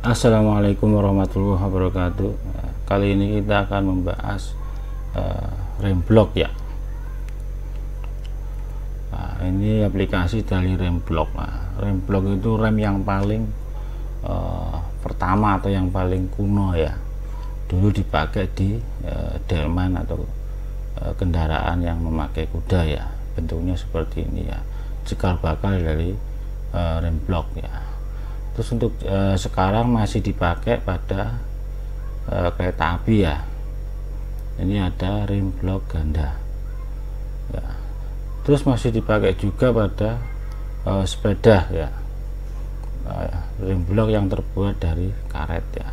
Assalamualaikum warahmatullahi wabarakatuh. Kali ini kita akan membahas rem blok ya. Nah, ini aplikasi dari rem blok. Rem blok itu rem yang paling pertama atau yang paling kuno ya. Dulu dipakai di delman atau kendaraan yang memakai kuda ya. Bentuknya seperti ini ya. Cikal bakal dari rem blok ya. Terus untuk sekarang masih dipakai pada kereta api ya. Ini ada rem blok ganda ya. Terus masih dipakai juga pada sepeda ya. Rem blok yang terbuat dari karet ya.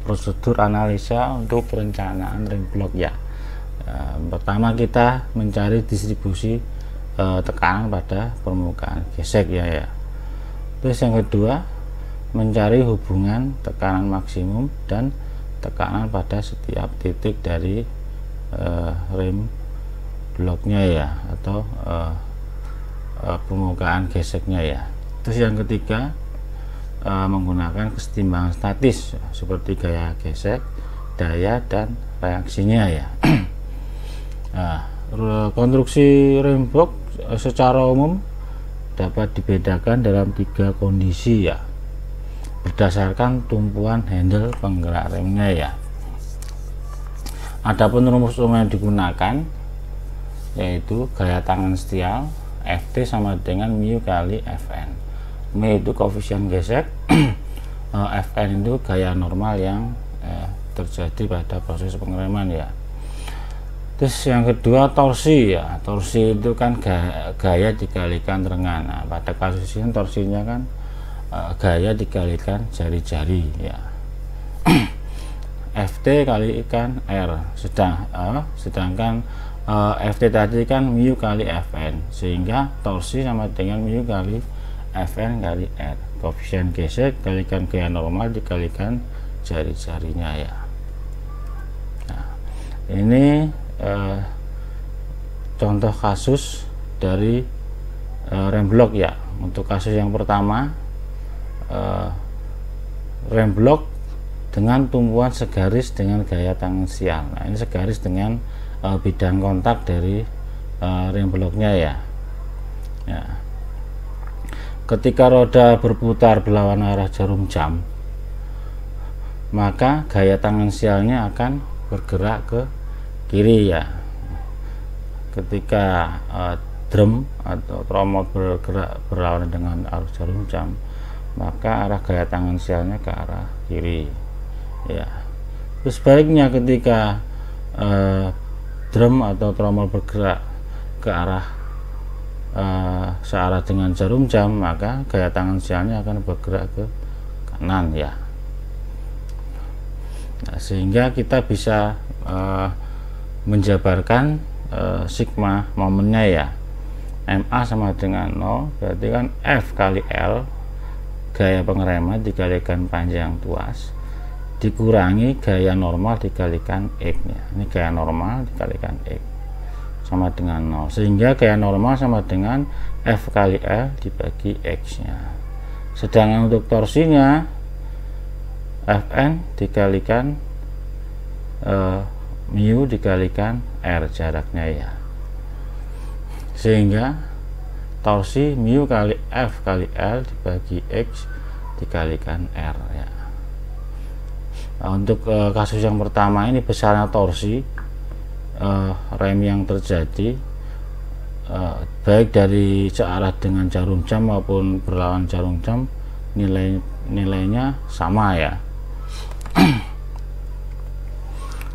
Prosedur analisa untuk perencanaan rem blok ya. Pertama kita mencari distribusi tekanan pada permukaan gesek ya. Terus yang kedua mencari hubungan tekanan maksimum dan tekanan pada setiap titik dari rem bloknya ya, atau permukaan geseknya ya. Terus yang ketiga menggunakan kesetimbangan statis seperti gaya gesek, daya, dan reaksinya ya. Nah, konstruksi rem blok secara umum dapat dibedakan dalam 3 kondisi ya, berdasarkan tumpuan handle penggerak remnya ya. Adapun rumus umum yang digunakan yaitu gaya tangan setial, Ft sama dengan mu kali Fn. M itu koefisien gesek, Fn itu gaya normal yang terjadi pada proses pengereman ya. Terus yang kedua torsi ya. Torsi itu kan gaya dikalikan rengan. Nah, pada kasus ini torsinya kan gaya dikalikan jari-jari ya. Ft kali ikan R, sedangkan Ft tadi kan mu kali Fn, sehingga torsi sama dengan mu kali Fn kali R, koefisien gesek kalikan gaya normal dikalikan jari-jarinya ya. Nah, ini contoh kasus dari rem blok ya. Untuk kasus yang pertama, rem blok dengan tumpuan segaris dengan gaya tangan sial. Nah, ini segaris dengan bidang kontak dari rem bloknya ya. Ketika roda berputar berlawan arah jarum jam, maka gaya tangan sialnya akan bergerak ke kiri ya. Ketika drum atau tromol bergerak berlawanan dengan arah jarum jam, maka arah gaya tangan sialnya ke arah kiri ya. Terus sebaliknya, ketika drum atau tromol bergerak ke arah searah dengan jarum jam, maka gaya tangan sialnya akan bergerak ke kanan ya. Nah, sehingga kita bisa menjabarkan sigma momennya ya. Ma sama dengan 0, berarti kan F kali L gaya pengereman dikalikan panjang tuas dikurangi gaya normal dikalikan X nya. Ini gaya normal dikalikan X sama dengan 0, sehingga gaya normal sama dengan F kali L dibagi X nya. Sedangkan untuk torsinya Fn dikalikan mu dikalikan R jaraknya ya, sehingga torsi mu kali F kali L dibagi X dikalikan R ya. Nah, untuk kasus yang pertama ini besarnya torsi rem yang terjadi baik dari searah dengan jarum jam maupun berlawan jarum jam, nilainya sama ya.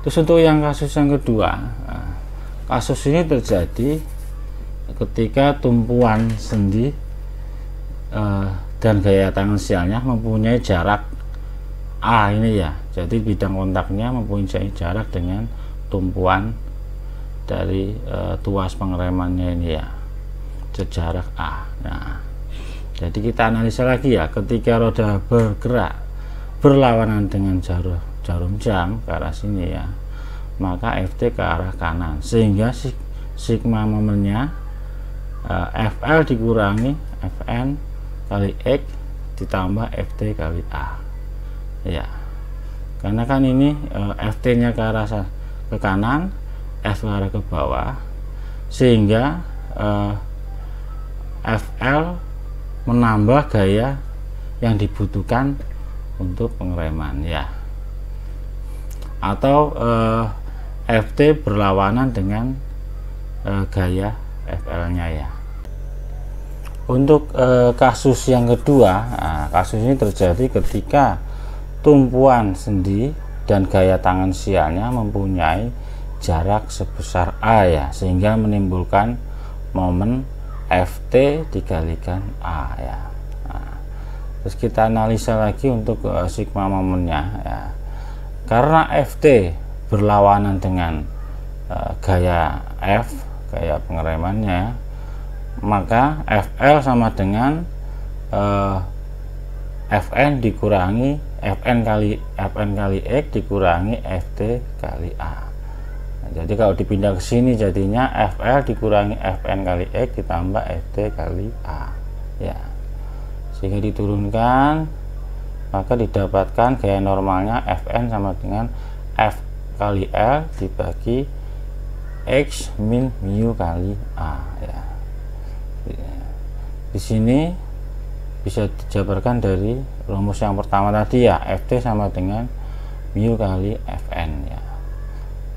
Terus untuk yang kasus yang kedua, kasus ini terjadi ketika tumpuan sendi dan gaya tangan sialnya mempunyai jarak A ini ya. Jadi bidang kontaknya mempunyai jarak dengan tumpuan dari tuas pengeremannya ini ya, sejarak A. Nah, jadi kita analisa lagi ya, ketika roda bergerak berlawanan dengan jarum jam ke arah sini ya, maka Ft ke arah kanan, sehingga sigma momennya Fl dikurangi Fn kali X ditambah Ft kali A ya, karena kan ini Ft nya ke arah ke kanan, F ke arah ke bawah, sehingga Fl menambah gaya yang dibutuhkan untuk pengereman ya, atau Ft berlawanan dengan gaya Fl nya ya. Untuk kasus yang kedua, kasus ini terjadi ketika tumpuan sendi dan gaya tangan sialnya mempunyai jarak sebesar A ya, sehingga menimbulkan momen Ft dikalikan A ya. Nah, terus kita analisa lagi untuk sigma momennya ya. Karena Ft berlawanan dengan gaya F, gaya pengeremannya, maka Fl sama dengan Fn dikurangi Fn kali X dikurangi Ft kali A. Nah, jadi kalau dipindah ke sini jadinya Fl dikurangi Fn kali X ditambah Ft kali A ya, sehingga diturunkan, maka didapatkan gaya normalnya Fn sama dengan F kali L dibagi X min mu kali A ya. Di sini bisa dijabarkan dari rumus yang pertama tadi ya, Ft sama dengan mu kali Fn ya.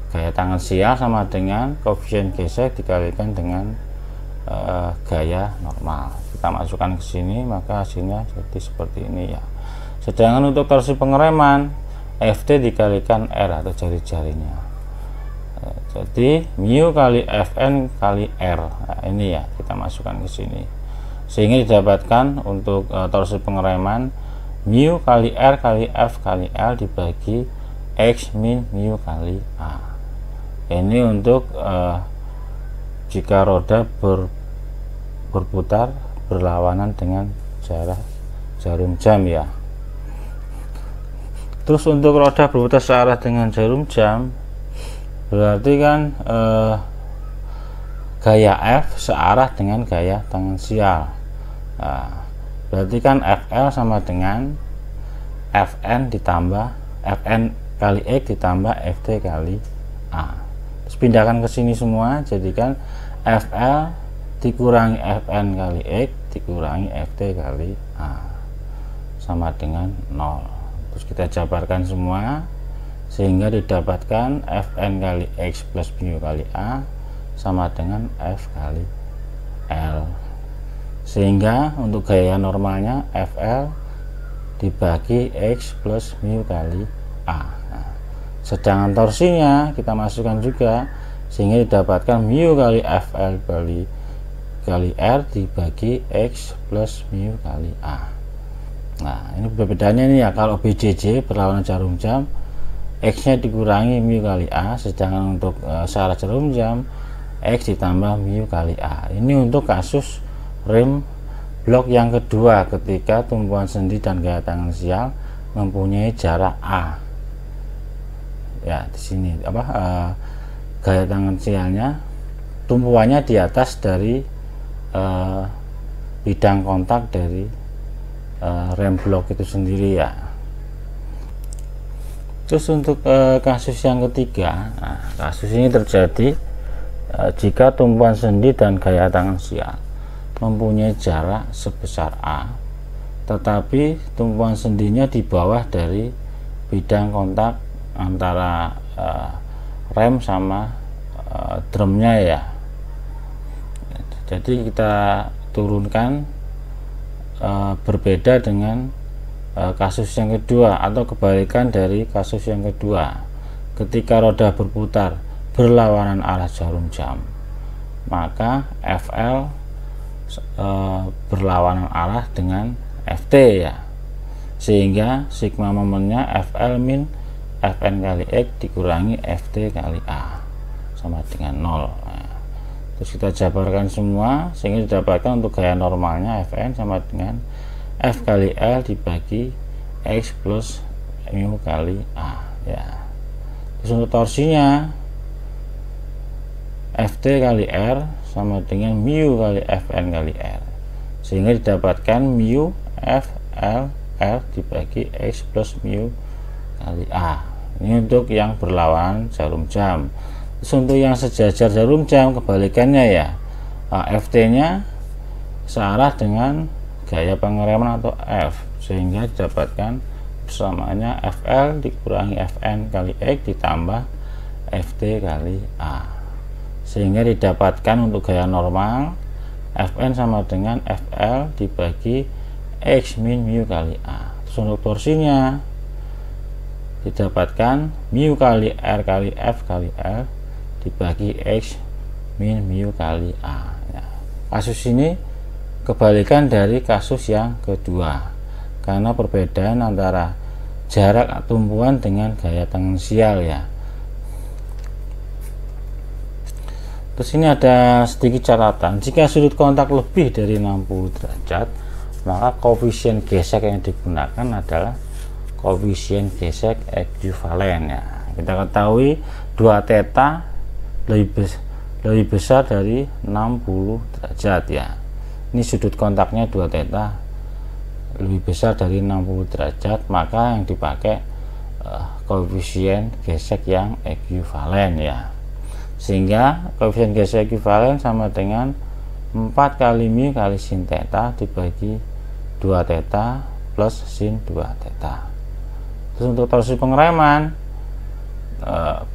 Gaya tangan sial sama dengan koefisien gesek dikalikan dengan gaya normal. Kita masukkan ke sini, maka hasilnya jadi seperti ini ya. Sedangkan untuk torsi pengereman, Ft dikalikan R atau jari-jarinya. Jadi mu kali Fn kali R. Nah, ini ya, kita masukkan ke sini, sehingga didapatkan untuk torsi pengereman mu kali R kali F kali L dibagi X min mu kali A. Ini untuk jika roda berputar berlawanan dengan jarum jam ya. Terus untuk roda berputar searah dengan jarum jam, berarti kan gaya F searah dengan gaya tangan sial. Nah, berarti kan Fl sama dengan Fn ditambah Fn kali X ditambah Ft kali A. Terus pindahkan ke sini semua, jadikan Fl dikurangi Fn kali X dikurangi Ft kali A sama dengan 0. Terus kita jabarkan semua, sehingga didapatkan Fn kali X plus mu kali A sama dengan F kali L, sehingga untuk gaya normalnya Fl dibagi X plus mu kali A. Nah, sedangkan torsinya kita masukkan juga, sehingga didapatkan mu kali Fl kali R dibagi X plus mu kali A. Nah, ini perbedaannya ini ya, kalau BJJ berlawanan jarum jam, X nya dikurangi mu kali A, sedangkan untuk searah jarum jam X ditambah mu kali A. Ini untuk kasus rem blok yang kedua, ketika tumpuan sendi dan gaya tangan sial mempunyai jarak A ya. Di sini gaya tangan sialnya tumpuannya di atas dari bidang kontak dari rem blok itu sendiri ya. Terus untuk kasus yang ketiga, kasus ini terjadi jika tumpuan sendi dan gaya tangan sial mempunyai jarak sebesar A, tetapi tumpuan sendinya di bawah dari bidang kontak antara rem sama drumnya ya. Jadi kita turunkan berbeda dengan kasus yang kedua, atau kebalikan dari kasus yang kedua. Ketika roda berputar berlawanan arah jarum jam, maka Fl berlawanan arah dengan Ft ya, sehingga sigma momennya Fl min Fn kali X dikurangi Ft kali A sama dengan 0. Nah, terus kita jabarkan semua sehingga didapatkan untuk gaya normalnya Fn sama dengan F kali L dibagi X plus mu kali A ya. Terus untuk torsinya Ft kali R sama dengan mu kali Fn kali R, sehingga didapatkan mu Fl R dibagi X plus mu kali A. Ini untuk yang berlawanan jarum jam. Terus untuk yang sejajar jarum jam kebalikannya ya, Ft nya searah dengan gaya pengereman atau F, sehingga didapatkan persamaannya Fl dikurangi Fn kali X ditambah Ft kali A, sehingga didapatkan untuk gaya normal Fn sama dengan Fl dibagi X min mu kali A. Terus untuk torsinya didapatkan mu kali R kali F kali L dibagi X min mu kali A ya. Kasus ini kebalikan dari kasus yang kedua karena perbedaan antara jarak tumpuan dengan gaya tangensial ya. Terus ini ada sedikit catatan, jika sudut kontak lebih dari 60 derajat maka koefisien gesek yang digunakan adalah koefisien gesek ekuivalen ya. Kita ketahui 2 theta lebih besar dari 60 derajat ya. Ini sudut kontaknya 2 theta lebih besar dari 60 derajat, maka yang dipakai koefisien gesek yang ekuivalen ya. Sehingga koefisien gesek ekuivalen sama dengan 4 kali mu kali sin theta dibagi 2 theta plus sin 2 theta. Terus untuk torsi pengereman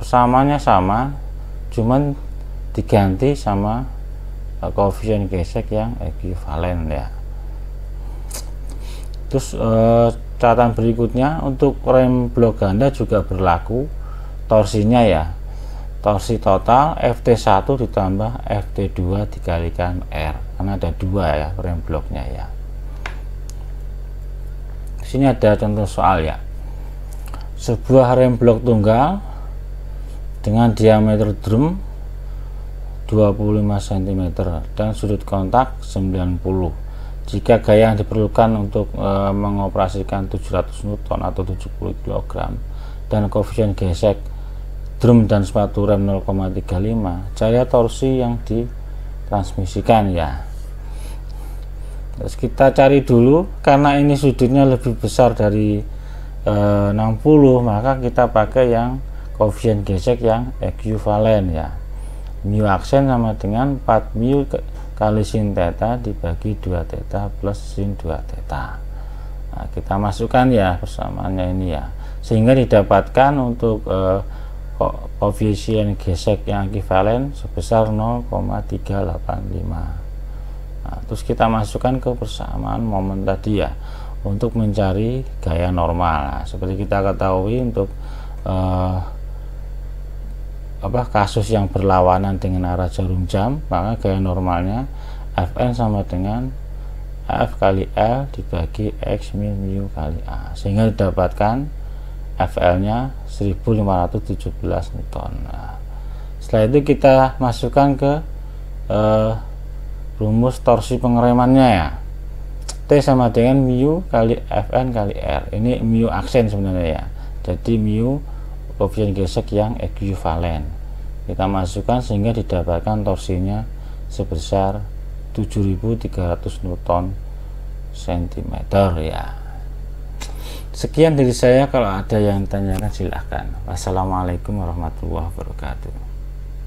persamaannya sama, cuman diganti sama koefisien gesek yang ekuivalen ya. Terus catatan berikutnya untuk rem blok ganda juga berlaku torsinya ya. Torsi total Ft1 ditambah Ft2 dikalikan R, karena ada 2 ya rem bloknya ya. Sini ada contoh soal ya. Sebuah rem blok tunggal dengan diameter drum 25 cm dan sudut kontak 90. Jika gaya yang diperlukan untuk mengoperasikan 700 Newton atau 70 kg dan koefisien gesek drum dan sepatu rem 0,35, cari torsi yang ditransmisikan ya. Terus kita cari dulu, karena ini sudutnya lebih besar dari 60, maka kita pakai yang koefisien gesek yang ekuivalen ya. Mu aksen sama dengan 4 mu kali sin theta dibagi 2 theta plus sin 2 theta. Nah, kita masukkan ya persamaannya ini ya, sehingga didapatkan untuk koefisien gesek yang ekuivalen sebesar 0,385. Nah, terus kita masukkan ke persamaan momen tadi ya untuk mencari gaya normal. Nah, seperti kita ketahui untuk kasus yang berlawanan dengan arah jarum jam, maka gaya normalnya Fn sama dengan F kali L dibagi X min mu kali A, sehingga didapatkan Fl nya 1517 Newton. Nah, setelah itu kita masukkan ke rumus torsi pengeremannya ya. T sama dengan mu kali Fn kali R. Ini mu aksen sebenarnya ya. Jadi mu koefisien gesek yang ekuivalen kita masukkan sehingga didapatkan torsinya sebesar 7300 Newton cm ya. Sekian dari saya, kalau ada yang tanyakan silahkan. Wassalamualaikum warahmatullahi wabarakatuh.